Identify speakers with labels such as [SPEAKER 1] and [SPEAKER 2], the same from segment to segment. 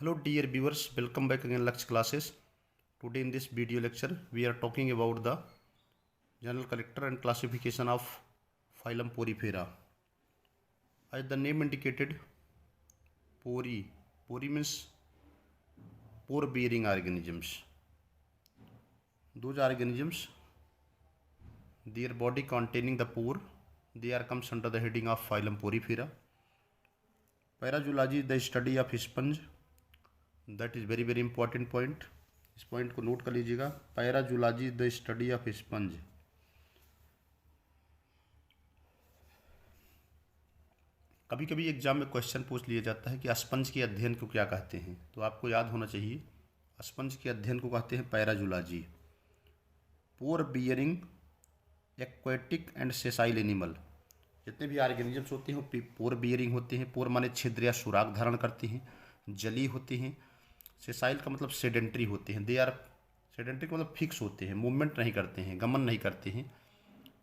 [SPEAKER 1] Hello dear viewers, welcome back again Lux classes. Today in this video lecture we are talking about the general character and classification of phylum Porifera. As the name indicated, pori means pore bearing organisms. Those organisms, their body containing the pore, they are comes under the heading of phylum Porifera. Parazoology is the study of sponge. That is very very important point. इस point को note कर लीजिएगा. पैराजूलॉजी the study of sponge. कभी कभी exam में question पूछ लिया जाता है कि स्पंज के अध्ययन को क्या कहते हैं, तो आपको याद होना चाहिए स्पंज के अध्ययन को कहते हैं parazoology. Pore bearing aquatic and sessile animal. जितने भी ऑर्गेनिजम्स होते हैं वो पोर बियरिंग होते हैं. पोर माने छिद्र या सुराग धारण करते हैं, जली होती हैं. सेसाइल का मतलब सेडेंट्री होते हैं. दे आर सेडेंट्री का मतलब फिक्स होते हैं, मूवमेंट नहीं करते हैं, गमन नहीं करते हैं,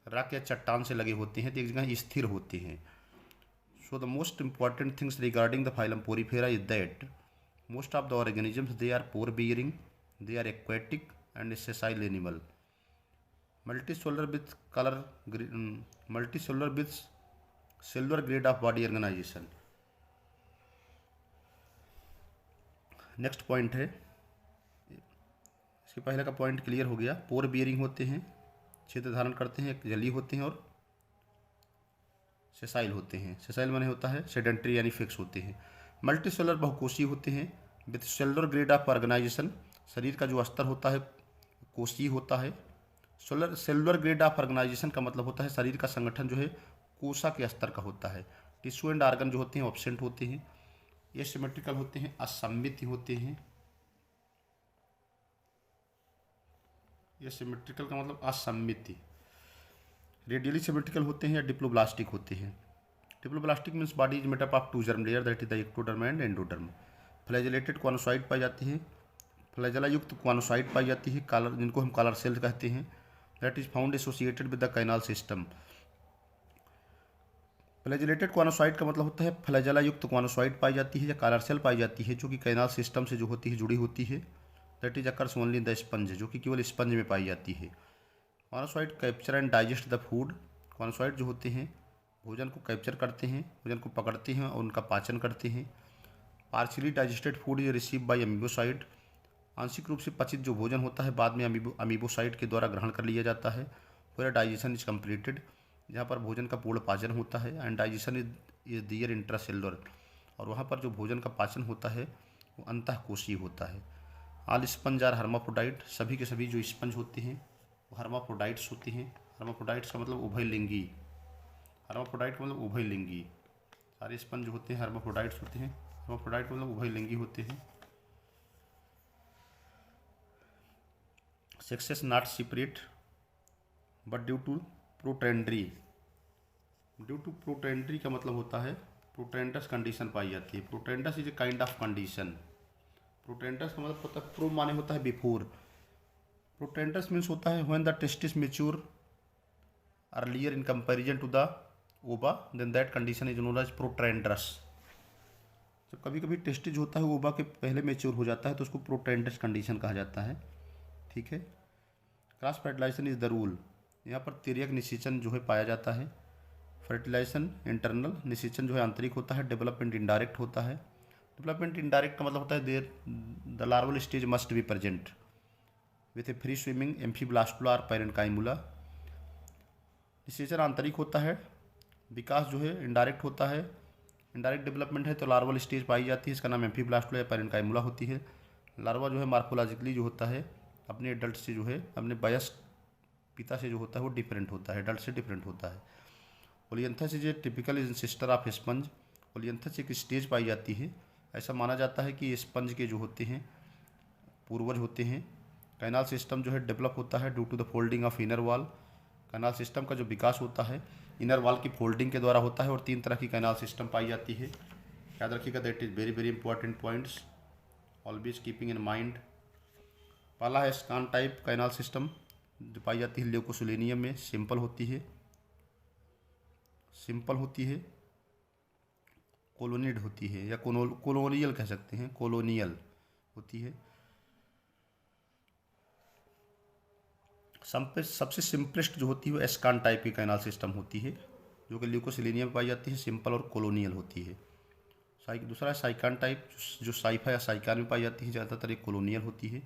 [SPEAKER 1] राख या चट्टान से लगे होते हैं, तो एक जगह स्थिर होते हैं. So the most important things regarding the phylum Porifera is that most of the organisms they are pore bearing, they are aquatic and sessile animal. Multicellular with cellular grade of body organisation. Next point है, इसके पहले का point clear हो गया. पोर bearing होते हैं, छिद्र धारण करते हैं, जली होते हैं, और सेसाइल होते हैं. सेसाइल माने होता है सेडेंट्री यानी फिक्स होते हैं. मल्टीसेलुलर बहुकोषीय होते हैं with cellular grade of organisation. शरीर का जो स्तर होता है कोषीय होता है. सेलुलर ग्रेड ऑफ ऑर्गेनाइजेशन का मतलब होता है शरीर का संगठन जो है कोशा के स्तर का होता है. टिश्यू एंड आर्गन जो होते हैं ऑब्सेंट होते हैं. ये सिमेट्रिकल होते हैं, असममित होते हैं. ये सिमेट्रिकल का मतलब असममित. रेडियली सिमेट्रिकल होते हैं या डिप्लोब्लास्टिक होते हैं. Diploblastic means body is made up of two germ layer that is the ectoderm and endoderm. Flagellated choanocyte पाई जाती है, फ्लैजेला युक्त क्वानोसाइट पाई जाती है, कॉलर जिनको हम कॉलर सेल्स कहते हैं. That is found associated with the canal system. Flagellated choanocyte का मतलब होता है फ्लैजेला युक्त क्वानोसाइट पाई जाती है या कॉलर सेल पाई जाती है जो कि कैनाल सिस्टम से जो होती है जुड़ी होती है. That is occurs only in the sponge, जो कि केवल स्पंज में पाई जाती है. Choanocyte capture and digest the food. Choanocyte जो होते हैं भोजन को कैप्चर करते हैं, भोजन को पकड़ते हैं और उनका पाचन करते हैं. Partially digested food is receive by amoebocyte. आंशिक रूप से पचित जो भोजन होता है बाद में अमीबोसाइट के द्वारा ग्रहण कर लिया जाता है. पूरा डाइजेशन इज कम्प्लीटेड, जहाँ पर भोजन का पूर्ण पाचन होता है. And digestion is there intracellular, और वहाँ पर जो भोजन का पाचन होता है वो अंतःकोशीय होता है. All sponge are hermaphrodite. सभी के सभी जो स्पंज होते हैं वो हर्माफ्रोडाइट्स होते हैं. हर्माफ्रोडाइट्स का मतलब उभयलिंगी. हर्माफ्रोडाइट का मतलब उभयलिंगी. सारे स्पंज जो होते हैं हर्माफ्रोडाइट्स होते हैं. हर्माफ्रोडाइट का मतलब उभयलिंगी होते हैं. Sexes not separate but due to protandry. Due to protandry का मतलब होता है प्रोटेंडस कंडीशन पाई जाती है. Protandrous is a kind of condition. Protandrous का मतलब होता है प्रो माने होता है बिफोर. प्रोटेंडस मीन्स होता है when the testis mature earlier in comparison to the ova, then that condition is known as protandrous. जब कभी कभी टेस्टिस होता है ओवा के पहले मैच्योर हो जाता है तो उसको प्रोटेंडस कंडीशन कहा जाता है. ठीक है. Cross fertilisation is the rule. यहाँ पर तिर्यक निषेचन जो है पाया जाता है. फर्टिलाइजेशन इंटरनल, निषेचन जो है आंतरिक होता है. डेवलपमेंट इनडायरेक्ट होता है. डेवलपमेंट इनडायरेक्ट का मतलब होता है there the larval stage must be present with a free swimming amphiblastula और पैरेन्काइमुला. निषेचन आंतरिक होता है, विकास जो है इनडायरेक्ट होता है. इनडायरेक्ट डेवलपमेंट है तो लार्वल स्टेज पाई जाती है, इसका नाम एम्फीब्लास्टुला या पैरेन्काइमुला होती है. लार्वा जो है मार्फोलॉजिकली जो होता है अपने एडल्ट से जो है अपने वयस्क पिता से जो होता है वो डिफरेंट होता है, एडल्ट से डिफरेंट होता है. Olynthus is a typical sister of sponge. Olynthus एक स्टेज पाई जाती है. ऐसा माना जाता है कि स्पंज के जो होते हैं पूर्वज होते हैं. कैनाल सिस्टम जो है डेवलप होता है due to the folding of inner wall. Canal system का जो विकास होता है इनर वॉल की फोल्डिंग के द्वारा होता है. और 3 तरह की कैनाल सिस्टम पाई जाती है, याद रखिएगा. That is very very important points, always keeping in mind. पहला है स्कान टाइप कैनाल सिस्टम जो पाई जाती है ल्यूकोसिलेनियम में. सिंपल होती है. कोलोनिड होती है, या कोलोनियल कह सकते हैं, कोलोनियल होती है। सबसे सिंपलेस्ट जो होती है वो एस्कान टाइप की कैनाल सिस्टम होती है, जो कि ल्यूकोसिलेनिया में पाई जाती है, सिंपल और कोलोनियल होती है। दूसरा है साइकान टाइप, जो साइफा या साइकान में पाई जाती है, ज़्यादातर ये कोलोनियल होती है।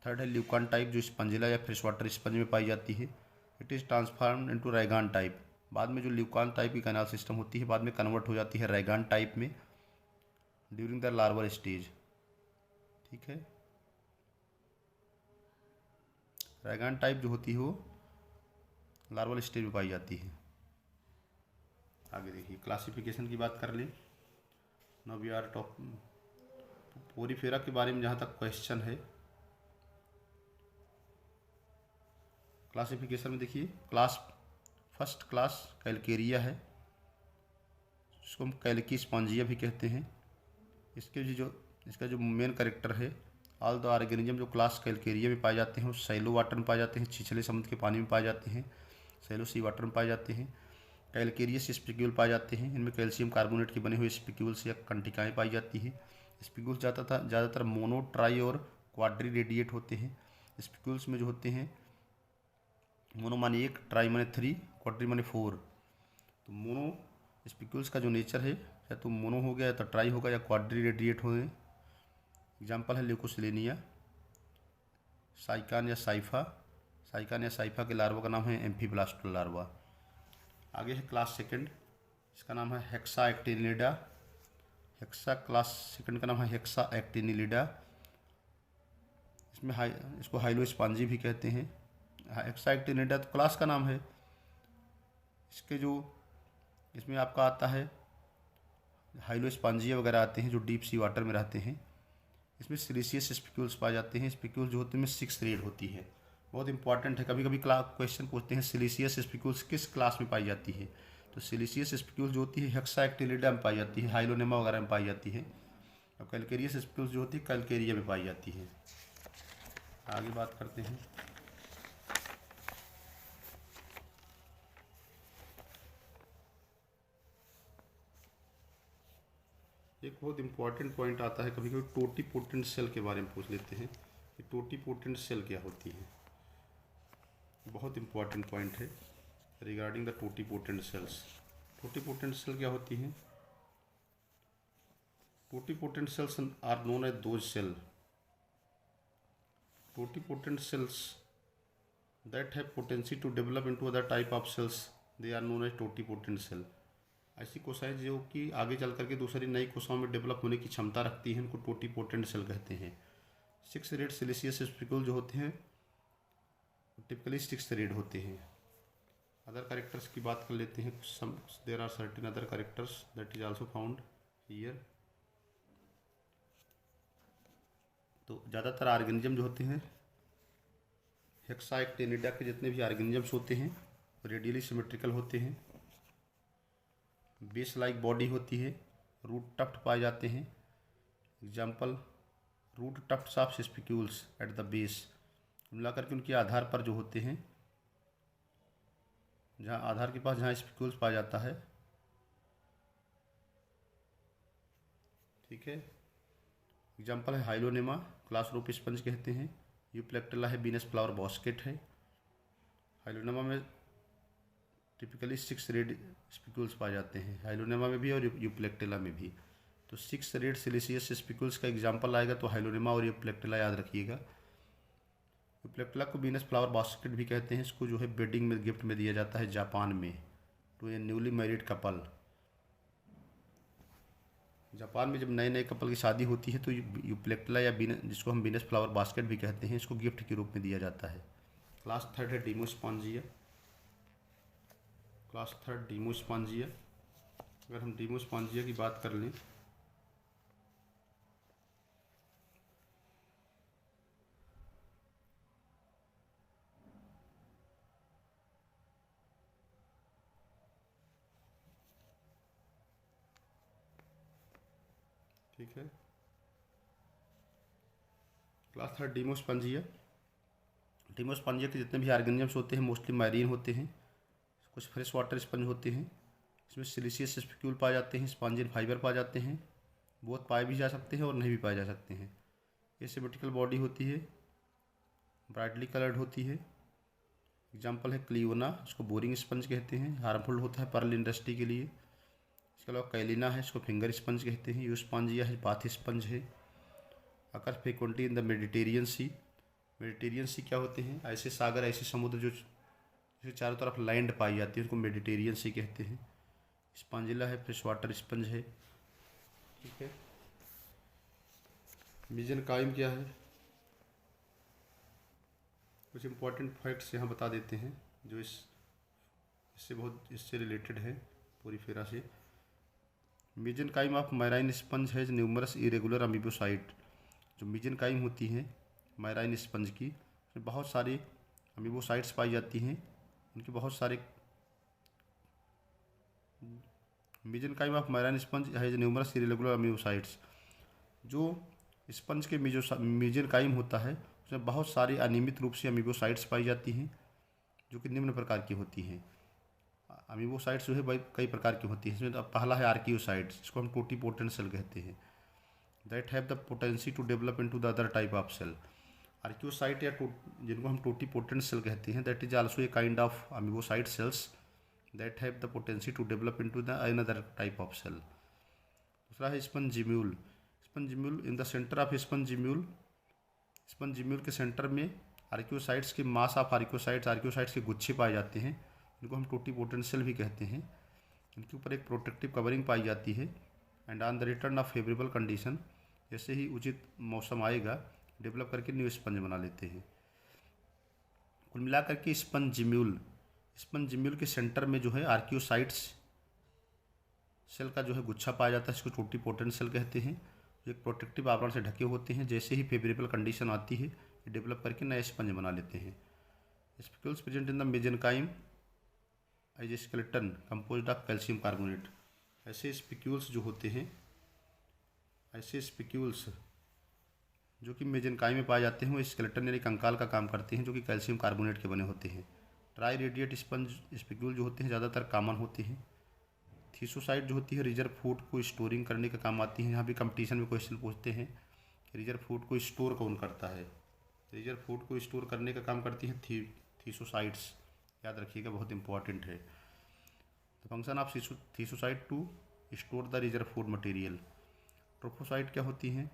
[SPEAKER 1] थर्ड है ल्यूकान टाइप, जो स्पंजिला या फ्रेश वाटर स्पंज में पाई जाती है। It is transform into rhagon type. बाद में जो ल्यूकान टाइप की कैनाल सिस्टम होती है बाद में कन्वर्ट हो जाती है रैगान टाइप में ड्यूरिंग द लार्वल स्टेज। ठीक है, रैगान टाइप जो होती है वो लार्वल स्टेज में पाई जाती है। आगे देखिए, क्लासिफिकेशन की बात कर लें। Now we are top Porifera के बारे में जहाँ तक क्वेश्चन है, क्लासिफिकेशन में देखिए, फर्स्ट क्लास कैलकेरिया है, जिसको हम कैल्की स्पॉन्जिया भी कहते हैं। इसका जो मेन कैरेक्टर है, ऑल द ऑर्गेनिज्म जो क्लास कैलकेरिया में पाए जाते हैं वो सैलो वाटर में पाए जाते हैं, छिछले समुद्र के पानी में पाए जाते हैं, सैलो सी वाटर में पाए जाते हैं। कैलकेरियस स्पिक्यूल पाए जाते हैं, इनमें कैल्शियम कार्बोनेट के बने हुए स्पिक्यूल्स या कंटिकाएँ पाई जाती हैं। स्पिक्यूल्स ज़्यादातर मोनो, ट्राई और क्वाड्री रेडिएट होते हैं। स्पिक्यूल्स में जो होते हैं, मोनो माने 1, ट्राई माने 3, क्वाड्री माने 4। तो मोनो स्पिक्यूल्स का जो नेचर है, या तो मोनो हो गया या तो ट्राई होगा या क्वाड्री रेडिएट होंगे। एग्जाम्पल है ल्यूकोसिलेनिया, साइकान या साइफा के लार्वा का नाम है एम्फीब्लास्टो लार्वा। आगे है क्लास सेकंड, इसका नाम है हेक्सा एक्टिनिलिडा। क्लास सेकंड का नाम है हेक्सा एक्टिनिलिडा। इसको हाइलोस्पांजी भी कहते हैं। हेक्सा एक्टिनिलिडा तो क्लास का नाम है। इसमें आपका आता है हाइलोस्पांजिया वगैरह आते हैं जो डीप सी वाटर में रहते हैं। इसमें सिलिशियस स्पिक्यूल्स पाए जाते हैं। स्पिक्यूल्स जो होते हैं 6 रेड होती है, बहुत इंपॉर्टेंट है। कभी कभी क्वेश्चन पूछते हैं सिलिशियस स्पिक्यूल्स किस क्लास में पाई जाती है, तो सिलिशियस स्पिक्यूल्स जो होती है हेक्सा एक्टिनिलिडा में पाई जाती है, हाइलोनेमा वगैरह में पाई जाती है। और कैलकेरियस स्पिक्यूल्स जो होती है कैलकेरिया में पाई जाती है। आगे बात करते हैं। एक बहुत इंपॉर्टेंट पॉइंट आता है, कभी कभी टोटीपोटेंट सेल के बारे में पूछ लेते हैं कि टोटीपोटेंट सेल क्या होती है। बहुत इंपॉर्टेंट पॉइंट है regarding the totipotent cells. Totipotent cell क्या होती हैं? Totipotent cells are known as those cell totipotent cells that have potency to develop into other type of cells, they are known as totipotent cell। ऐसी कोशिकाएं जो कि आगे चल करके दूसरी नई कोशिकाओं में डेवलप होने की क्षमता रखती हैं, उनको टोटीपोटेंट सेल कहते हैं। 6 रेड सिलिशियस स्पिक्यूल जो होते हैं टिपिकली 6 रेड होते हैं। अदर कैरेक्टर्स की बात कर लेते हैं। There are certain other characters that is also found here. तो ज़्यादातर ऑर्गेनिज्म जो होते हैं हेक्सा एक्टिनिलिडा के जितने भी ऑर्गेनिजम्स होते हैं रेडियली सिमेट्रिकल होते हैं, बेस लाइक बॉडी होती है, रूट टफ्ट पाए जाते हैं। Example root tufts of spicules at the base. मिला करके उनके आधार पर जो होते हैं, जहाँ आधार के पास जहाँ स्पिक्यूल्स पाया जाता है, ठीक है। एग्जाम्पल है हाइलोनेमा, क्लास रोप स्पंज कहते हैं। यूप्लेक्टेला है, बीनस फ्लावर बास्केट है। हाइलोनेमा में टिपिकली 6 रेड स्पिक्यूल्स पाए जाते हैं, हाइलोनेमा में भी और यूप्लेक्टेला में भी। तो 6 रेड सिलिशियस स्पिक्यूल्स का एग्जाम्पल आएगा तो हाइलोनेमा और यूप्लेक्टेला याद रखिएगा। यूप्लेक्टेला को बीनस फ्लावर बास्केट भी कहते हैं। इसको जो है वेडिंग में गिफ्ट में दिया जाता है जापान में, to a newly married couple. Japan में जब नए नए कपल की शादी होती है तो यूप्लेक्टेला या जिसको हम बीनस फ्लावर बास्केट भी कहते हैं, इसको गिफ्ट के रूप में दिया जाता है। क्लास थर्ड है डीमोस्पॉन्जिया। Class third डीमोस्पॉन्जिया। अगर हम डीमोस्पॉन्जिया की बात कर लें, ठीक है। Class third डीमोस्पॉन्जिया। डीमोस्पॉन्जिया के जितने भी ऑर्गेनिजम्स होते हैं मोस्टली मैरीन होते हैं, कुछ फ्रेश वाटर स्पंज होते हैं, इसमें सिलिशियस स्पिक्यूल पाए जाते हैं, स्पॉन्जिन फाइबर पाए जाते हैं, बहुत पाए भी जा सकते हैं और नहीं भी पाए जा सकते हैं। ये सिमेट्रिकल बॉडी होती है, ब्राइटली कलर्ड होती है। एग्जाम्पल है क्लियोना, इसको बोरिंग स्पंज कहते हैं, हार्मफुल होता है पर्ल इंडस्ट्री के लिए। इसके अलावा कैलिना है, इसको फिंगर स्पंज कहते हैं। यूस्पॉन्जिया है, बाथ स्पंज है। Occur frequently in the Mediterranean sea. Mediterranean sea क्या होते हैं? ऐसे सागर, ऐसे समुद्र जो चारों तरफ लैंड पाई जाती है उनको मेडिटेरियन सी कहते हैं। स्पॉन्जिला है, फ्रेश वाटर स्पंज है। ठीक है। मेसेनकाइम क्या है? कुछ इंपॉर्टेंट फैक्ट्स यहाँ बता देते हैं जो इससे रिलेटेड है पोरीफेरा से। मेसेनकाइम ऑफ मैराइन स्पंज है न्यूमरस इरेगुलर अमीबोसाइट। जो मेसेनकाइम होती है मैराइन स्पंज की, उसमें बहुत सारे अमीबोसाइट्स पाई जाती हैं। उनके बहुत सारे मेसेनकाइम ऑफ मैराइन स्पंज है न्यूमरस इरेगुलर अमीबोसाइट्स। जो स्पंज के मेसेनकाइम होता है उसमें बहुत सारे अनियमित रूप से अमीबोसाइट्स पाई जाती हैं जो कि निम्न प्रकार की होती हैं। अमीबोसाइट्स जो है कई प्रकार की होती हैं। इसमें पहला है आर्कियोसाइट्स, जिसको हम टोटीपोटेंट सेल कहते हैं, that have the potency to develop into the other type of cell. Archaeocyte या जिनको हम टोटीपोटेंट सेल कहते हैं, that is also a kind of amoebocyte cells that have the potency to develop into the another type of cell. दूसरा है spongimule. Spongimule in the centre of spongimule, spongimule के centre में archaeocytes के mass of archaeocytes के गुच्छे पाए जाते हैं, इनको हम टोटीपोटेंट सेल भी कहते हैं। इनके ऊपर एक प्रोटेक्टिव कवरिंग पाई जाती है। And on the return of favourable condition, जैसे ही उचित मौसम आएगा, डेवलप करके न्यू स्पंज बना लेते हैं। कुल मिलाकर के स्पंजिम्यूल के सेंटर में जो है आर्कियोसाइट्स सेल का जो है गुच्छा पाया जाता है, इसको टोटीपोटेंट सेल कहते हैं। जो एक प्रोटेक्टिव आवरण से ढके होते हैं, जैसे ही फेवरेबल कंडीशन आती है, डेवलप करके नए स्पंज बना लेते हैं। Spicules present in the mesenchyme as a skeleton composed of calcium carbonate. ऐसे स्पिक्यूल्स जो होते हैं, ऐसे स्पिक्यूल्स जो कि मेसेनकाइम में पाए जाते हैं, वो स्केलेटन यानी कंकाल का काम करते हैं, जो कि कैल्शियम कार्बोनेट के बने होते हैं। ट्राई रेडिएट स्पंज स्पिक्यूल जो होते हैं ज़्यादातर कॉमन होते हैं। थीसोसाइट जो होती है रिजर्व फूड को स्टोरिंग करने का काम आती है। यहाँ भी कंपटीशन में क्वेश्चन पूछते हैं कि रिजर्व फूड को स्टोर कौन करता है। रिजर्व फूड को स्टोर करने का काम करती हैं थीसोसाइट्स, याद रखिएगा, बहुत इंपॉर्टेंट है। The function of thesocyte to store the reserve food material. Trophocyte क्या होती हैं?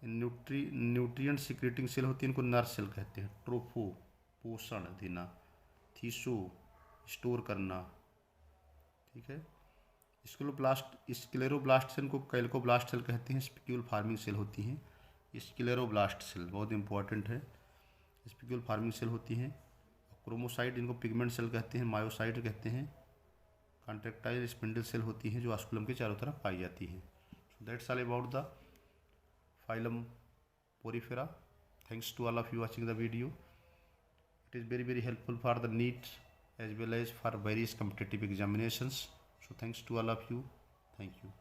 [SPEAKER 1] न्यूट्रिएंट सिक्रेटिंग सेल होती है, इनको नर्स सेल कहते हैं। ट्रोफो पोषण देना, थीसो स्टोर करना। ठीक है। स्क्लेरोब्लास्ट सेल को कैल्कोब्लास्ट सेल कहते हैं। स्पिक्यूल फार्मिंग सेल होती हैं। स्क्लेरोब्लास्ट सेल बहुत इंपॉर्टेंट है, स्पिक्यूल फार्मिंग सेल होती हैं। क्रोमोसाइट इनको पिगमेंट सेल कहते हैं, मायोसाइट कहते हैं। कॉन्ट्रेक्टाइल स्पिंडल सेल होती हैं जो ऑस्कुलम के चारों तरफ पाई जाती हैं। So that's all about the phylum Porifera. Thanks to all of you watching the video. It is very very helpful for the NEET as well as for various competitive examinations. So thanks to all of you. Thank you.